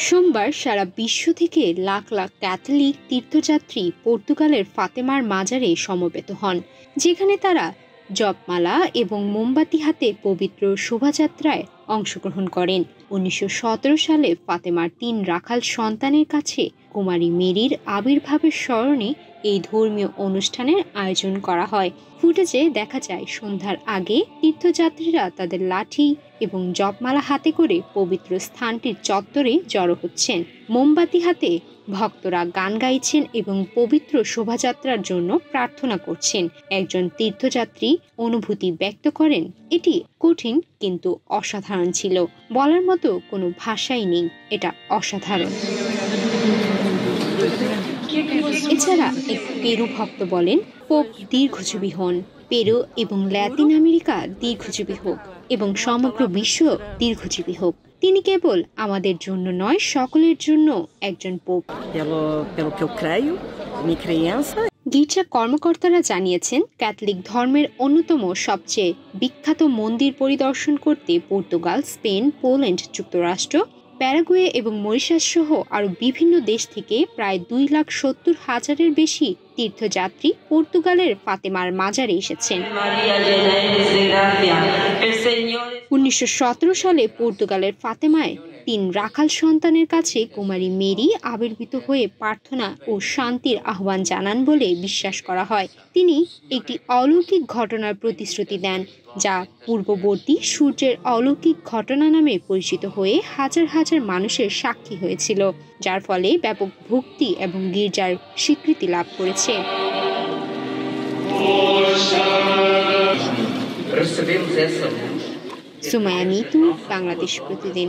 সোমবার সারা বিশ্ব থেকে লাখ লাখ ক্যাথলিক তীর্থযাত্রী পর্তুগালের ফাতেমার মাজারে সমবেত হন, যেখানে তারা জপমালা এবং মোমবাতি হাতে পবিত্র শোভাযাত্রায় অংশগ্রহণ করেন। 1917 সালে ফাতেমার 3 রাখাল সন্তানের কাছে কুমারী মেরির আবির্ভাবের স্মরণে এই ধর্মীয় অনুষ্ঠানের আয়োজন করা হয়। ফুটেজে দেখা যায় সন্ধ্যার আগে তীর্থযাত্রীরা তাদের লাঠি এবং জপমালা হাতে করে পবিত্র স্থানটির চত্বরে জড়ো হচ্ছেন। মোমবাতি হাতে ভক্তরা গান গাইছেন এবং পবিত্র শোভাযাত্রার জন্য প্রার্থনা করছেন। একজন তীর্থযাত্রী অনুভূতি ব্যক্ত করেন, এটি কঠিন কিন্তু অসাধারণ ছিল, বলার মতো কোনো ভাষাই নেই, এটা অসাধারণ। এছাড়া এক পেরু ভক্ত বলেন, পোপ দীর্ঘজীবী হন, পেরু এবং ল্যাতিন আমেরিকা দীর্ঘজীবী হোক এবং সমগ্র বিশ্ব দীর্ঘজীবী হোক। তিনি কেবল আমাদের জন্য নয়, সকলের জন্য একজন পোপ। গির্জা কর্মকর্তারা জানিয়েছেন, ক্যাথলিক ধর্মের অন্যতম সবচেয়ে বিখ্যাত মন্দির পরিদর্শন করতে পর্তুগাল, স্পেন, পোল্যান্ড, যুক্তরাষ্ট্র, প্যারাগুয়ে এবং মরিশাস সহ আরও বিভিন্ন দেশ থেকে প্রায় 2,70,000-এর বেশি তীর্থযাত্রী পর্তুগালের ফাতেমার মাজারে এসেছেন। 1917 সালে পর্তুগালের ফাতেমায় 3 রাখাল সন্তানের কাছে কুমারী মেরি আবির্ভূত হয়ে প্রার্থনা ও শান্তির আহ্বান জানান বলে বিশ্বাস করা হয়। তিনি একটি অলৌকিক ঘটনার প্রতিশ্রুতি দেন, যা পূর্ববর্তী সূর্যের অলৌকিক ঘটনা নামে পরিচিত হয়ে হাজার হাজার মানুষের সাক্ষী হয়েছিল, যার ফলে ব্যাপক ভক্তি এবং গির্জার স্বীকৃতি লাভ করেছে। সুমাইয়া মিতু, বাংলাদেশ প্রতিদিন।